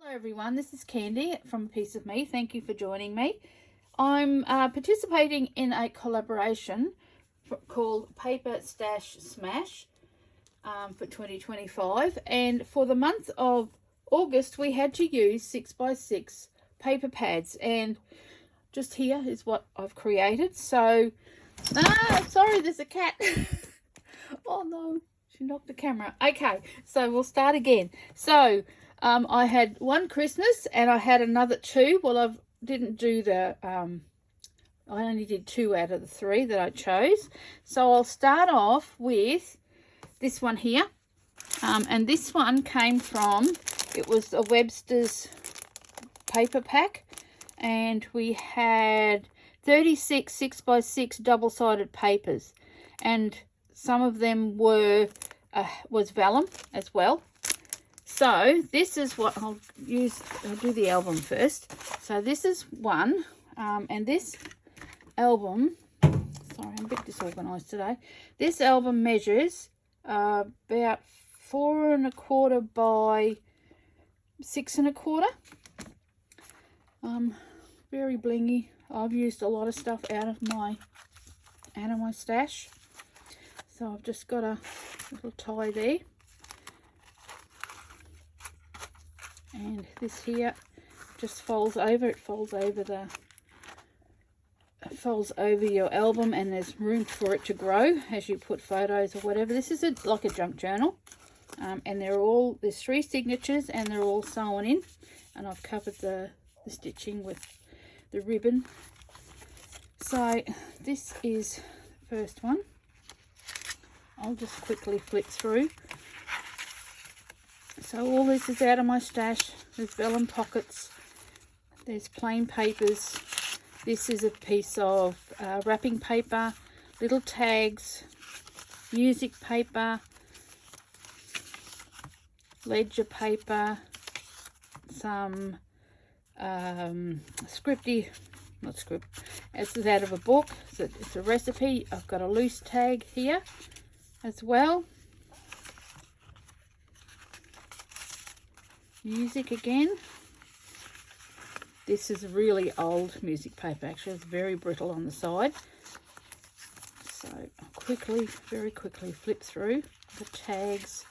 Hello everyone, this is Candy from A Piece of Me. Thank you for joining me. I'm participating in a collaboration called Paper Stash Smash for 2025, and for the month of August we had to use 6x6 paper pads, and just here is what I've created. So, sorry, there's a cat. Oh no, she knocked the camera. Okay, so we'll start again. So I had one Christmas and I had another two. Well, I didn't do the, I only did 2 out of the 3 that I chose. So I'll start off with this one here. And this one came from, it was a Webster's paper pack. And we had 36 6x6 double-sided papers. And some of them was vellum as well. So this is what I'll use. I'll do the album first. So this is one, and this album, sorry, I'm a bit disorganized today. This album measures about 4 1/4 by 6 1/4. Very blingy. I've used a lot of stuff out of my stash. So I've just got a little tie there. And this here just folds over. It folds over your album, and there's room for it to grow as you put photos or whatever. This is like a junk journal, and there's 3 signatures, and they're all sewn in. And I've covered the stitching with the ribbon. So this is the first one. I'll just quickly flip through. So all this is out of my stash. There's vellum pockets. There's plain papers. This is a piece of wrapping paper, little tags, music paper, ledger paper, some scripty, not script, this is out of a book. So it's a recipe. I've got a loose tag here as well. Music again. This is really old music paper, actually. It's very brittle on the side. So I'll very quickly flip through the tags,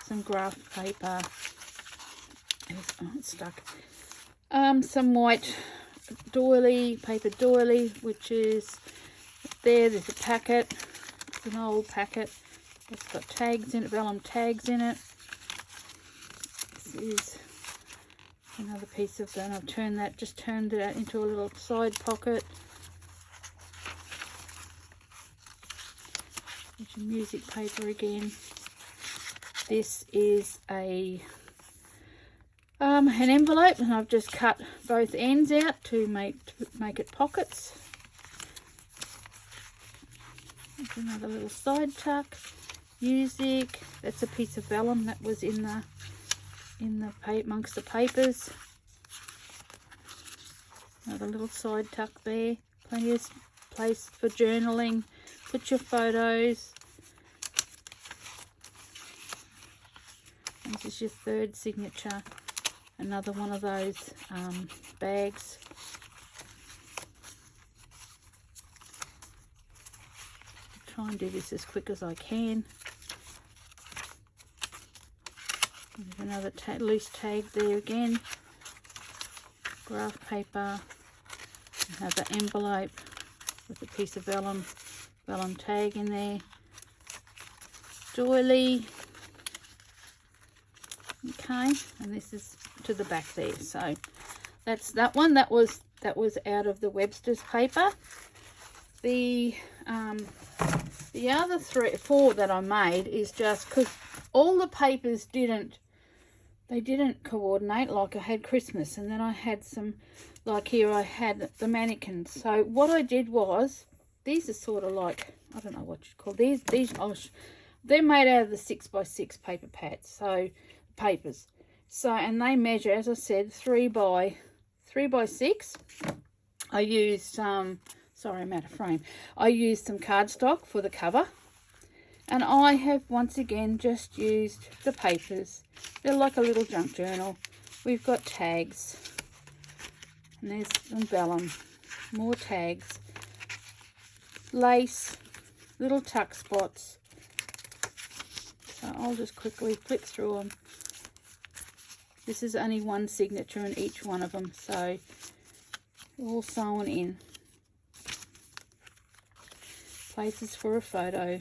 some graph paper. Oh, it's stuck. Some white doily, paper doily, which is there. There's a packet. It's an old packet. It's got tags in it, vellum tags in it. This is another piece of that. I've turned it out into a little side pocket. There's your music paper again. This is an envelope, and I've just cut both ends out to make it pockets. There's another little side tuck. Music. That's a piece of vellum that was in the amongst the papers. Another little side tuck there. Plenty of place for journaling. Put your photos. This is your 3rd signature. Another one of those bags. I'll try and do this as quick as I can. There's another loose tag there again. Graph paper. Another envelope with a piece of vellum tag in there. Doily. Okay, and this is to the back there. So that's that one. That was out of the Webster's paper. The other 4 that I made is just because all the papers didn't coordinate. Like I had Christmas, and then I had some, like here I had the mannequins. So what I did was, these are sort of like, I don't know what you'd call these. They're made out of the 6x6 paper pads. So papers. So, and they measure, as I said, 3 by 6. I used sorry, I'm out of frame. I used some cardstock for the cover. And I have once again just used the papers. They're like a little junk journal. we've got tags. And there's some vellum, more tags, lace, little tuck spots. So I'll just quickly flick through them. This is only one signature in each one of them, so all sewn in. Places for a photo.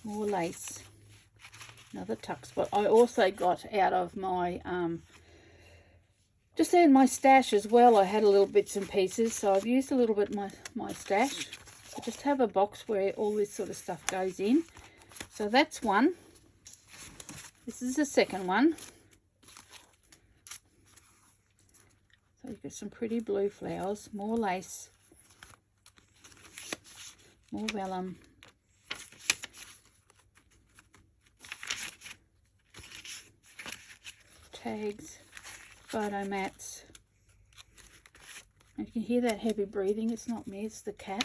More lace. Another tuck spot. I also got out of my, just in my stash as well, I had a little bits and pieces, so I've used a little bit of my stash. I just have a box where all this sort of stuff goes in. So that's one. This is the second one. So you've got some pretty blue flowers, more lace, more vellum, tags, photo mats. You can hear that heavy breathing. It's not me, it's the cat.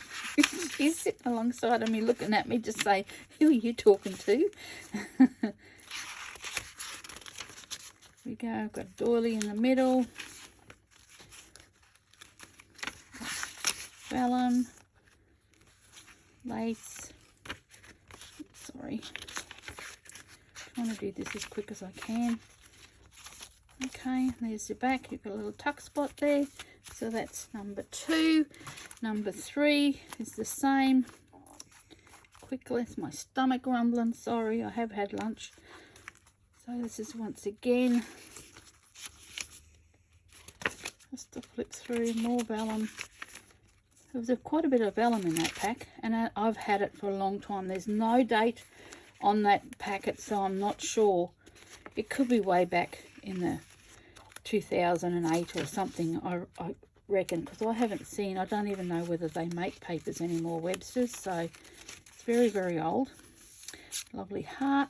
She's sitting alongside of me looking at me, just say, who are you talking to? Here we go. I've got a doily in the middle, vellum, lace. Sorry, trying to do this as quick as I can. Okay, there's the back. You've got a little tuck spot there, so that's number 2. Number 3 is the same. Quickly, it's my stomach rumbling. Sorry, I have had lunch. So this is once again, just to flip through, more vellum. There was quite a bit of vellum in that pack, and I've had it for a long time. There's no date on that packet, so I'm not sure. It could be way back in the 2008 or something, I reckon, because I haven't seen, I don't even know whether they make papers anymore, Webster's, so it's very, very old. Lovely heart.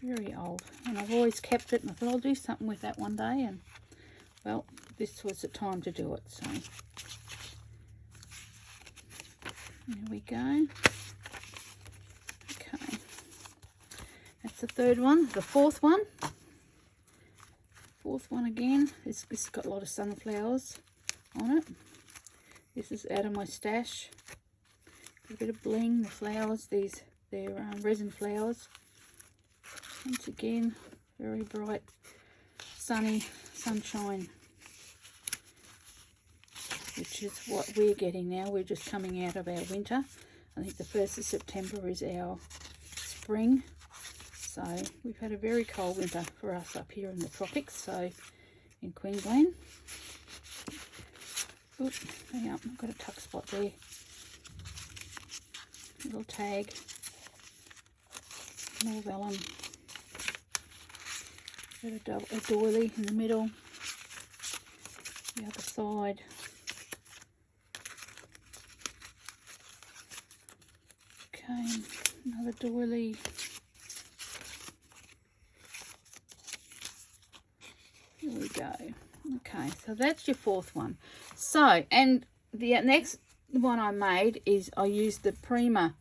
Very old, and I've always kept it, and I thought I'll do something with that one day, and well, this was the time to do it. So there we go. Okay, that's the third one. The fourth one again. This has got a lot of sunflowers on it. This is out of my stash. Got a bit of bling. The flowers, they're resin flowers. Once again, very bright, sunny sunshine, which is what we're getting now. We're just coming out of our winter. I think the 1st of September is our spring. So we've had a very cold winter for us up here in the tropics, so in Queensland. Oops, hang on, I've got a tuck spot there. Little tag, more vellum. Got a doily in the middle, the other side. Okay, another doily. Here we go. Okay, so that's your fourth one. So, and the next one I made is I used the Prima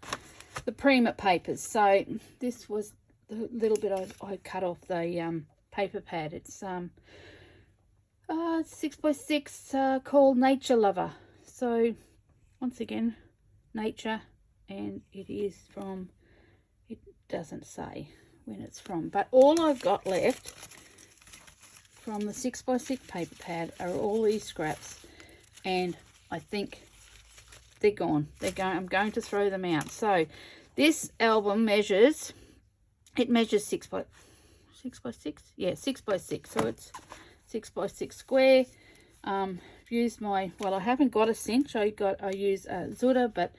papers. So this was the little bit I cut off the paper pad. It's 6x6 called Nature Lover. So once again, nature, and it is from, it doesn't say when it's from, but all I've got left from the 6x6 paper pad are all these scraps, and I think they're gone. I'm going to throw them out. So this album measures, it measures 6x6, yeah, 6x6, so it's 6x6 square. Used my, well, I haven't got a cinch. I use a Zuda, but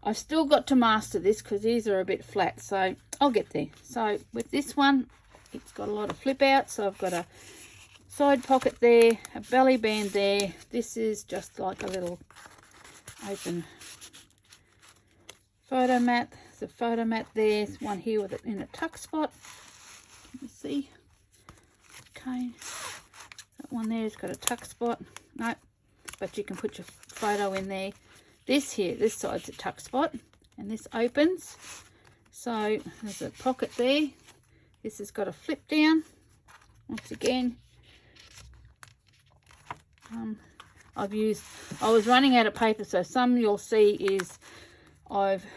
I've still got to master this because these are a bit flat, so I'll get there. So with this one, it's got a lot of flip out, so I've got a side pocket there, a belly band there. This is just like a little open photo mat. There's a photo mat there. There's one here with it in a tuck spot. Let me see. Okay, that one there has got a tuck spot. No, but you can put your photo in there. This here, this side's a tuck spot, and this opens. So there's a pocket there, This has got a flip down. Once again, I was running out of paper, so some you'll see is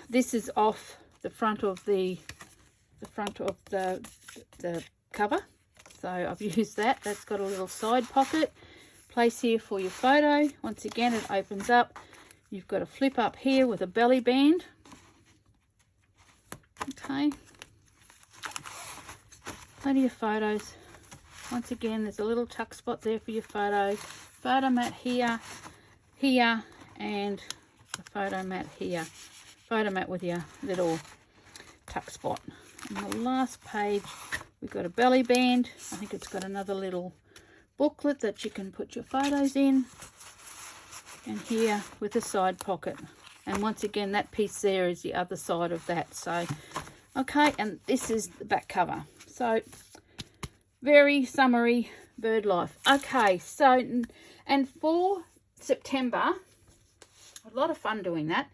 this is off the front of the cover, so I've used that. That's got a little side pocket place here for your photo. Once again, it opens up. You've got a flip up here with a belly band. Okay, plenty of photos. Once again, there's a little tuck spot there for your photo mat here, and the photo mat here. Photo mat with your little tuck spot. On the last page, we've got a belly band. I think it's got another little booklet that you can put your photos in. And here with a side pocket. And once again, that piece there is the other side of that. So, okay, and this is the back cover. So, very summery bird life. Okay, so, and for September, a lot of fun doing that.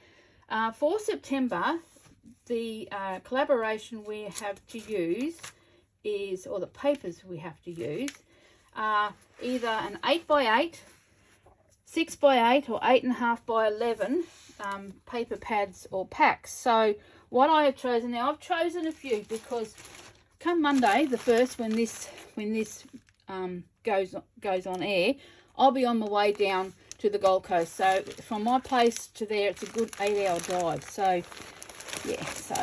For September, the collaboration we have to use is, or the papers we have to use, are either an 8x8, 6x8 or 8.5 by 11 paper pads or packs. So what I have chosen, now I've chosen a few because come Monday the 1st, when this goes on air, I'll be on my way down to the Gold Coast. So from my place to there, it's a good 8-hour drive. So yeah, so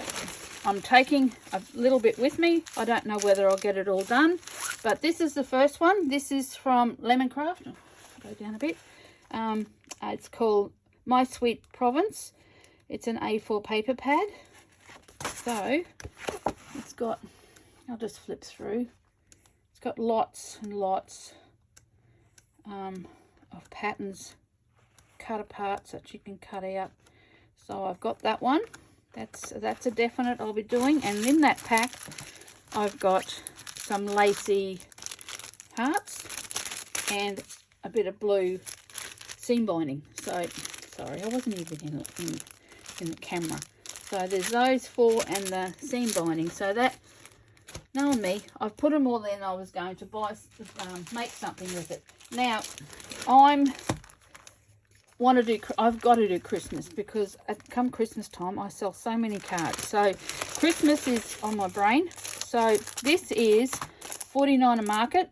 I'm taking a little bit with me. I don't know whether I'll get it all done, but this is the first one. This is from Lemoncraft. I'll go down a bit. It's called My Sweet Province. It's an A4 paper pad. So it's got, I'll just flip through. It's got lots and lots of patterns cut apart that you can cut out. So I've got that one. That's a definite I'll be doing. And in that pack, I've got some lacy hearts and a bit of blue seam binding. So sorry, I wasn't even in the camera. So there's those four and the seam binding. So that, knowing me, I've put them all in. I was going to buy make something with it. Now I've got to do Christmas, because come Christmas time I sell so many cards. So Christmas is on my brain. So this is $49 a market.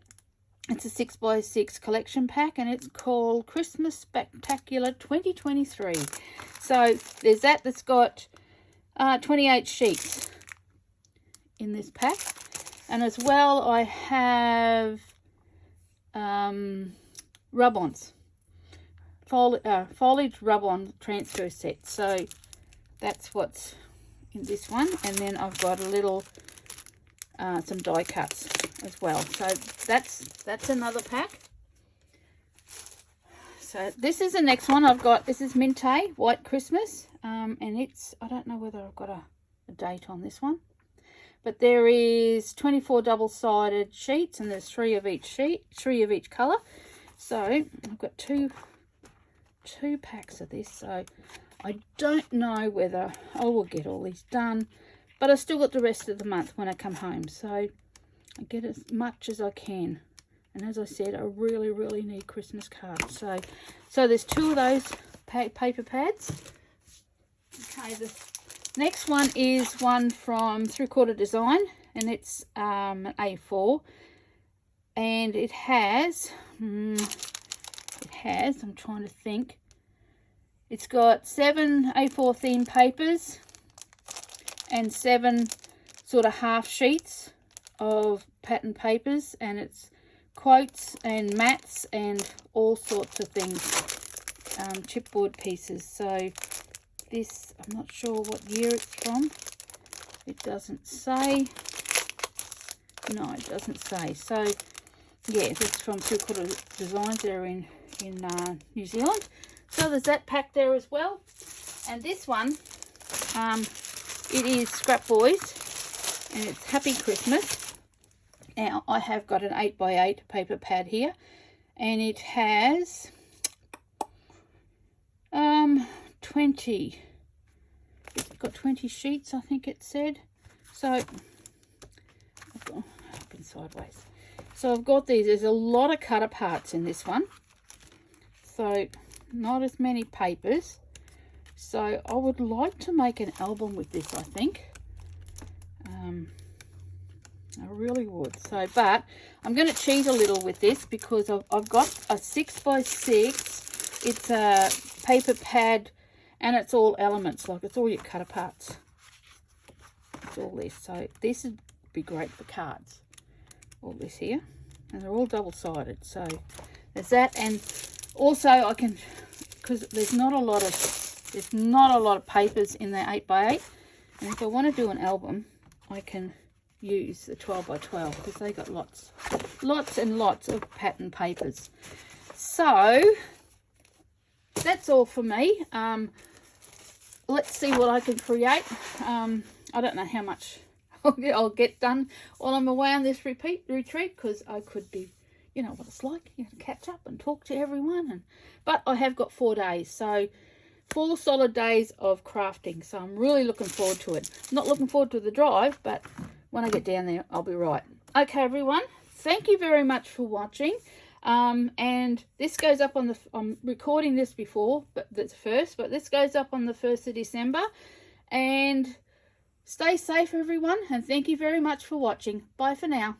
It's a 6x6 collection pack, and it's called Christmas Spectacular 2023. So there's that's got 28 sheets in this pack, and as well I have rub-ons, foliage rub-on transfer set. So that's what's in this one, and then I've got a little some die cuts as well. So that's another pack. So this is the next one I've got. This is Minte White Christmas, and it's, I don't know whether I've got a date on this one, but there is 24 double-sided sheets, and there's 3 of each sheet, 3 of each color. So I've got two packs of this. So I don't know whether I will get all these done, but I still got the rest of the month when I come home. So I get as much as I can. And as I said, I really, really need Christmas cards. So there's 2 of those paper pads. Okay, the next one is one from 3/4 Design, and it's an A4. And it has, I'm trying to think, it's got 7 A4 theme papers and 7 sort of half sheets of pattern papers, and it's quotes and mats and all sorts of things, chipboard pieces. So this, I'm not sure what year it's from. It doesn't say. No, it doesn't say. So yeah, it's from 3/4 Designs. They're in New Zealand. So there's that pack there as well. And this one, it is Scrap Boys, and it's Happy Christmas. Now I have got an 8x8 paper pad here, and it has 20. It's got 20 sheets, I think it said. So sideways. So I've got these. There's a lot of cut aparts in this one. So not as many papers. So I would like to make an album with this, I think. I really would. So, but I'm going to cheat a little with this because I've got a 6x6. It's a paper pad and it's all elements, like it's all your cut aparts. It's all this. So this would be great for cards. All this here. And they're all double-sided. So there's that. And also I can, because there's not a lot of papers in the 8x8. And if I want to do an album, I can use the 12x12 because they got lots and lots of pattern papers. So that's all for me. Let's see what I can create. I don't know how much I'll get done while I'm away on this retreat because I could be, you know what it's like, you know, catch up and talk to everyone. But I have got 4 days, so 4 solid days of crafting. So I'm really looking forward to it. I'm not looking forward to the drive, but when I get down there, I'll be right. Okay, everyone. Thank you very much for watching. And this goes up on the, I'm recording this before, but that's first, but this goes up on the 1st of December. And stay safe, everyone. And thank you very much for watching. Bye for now.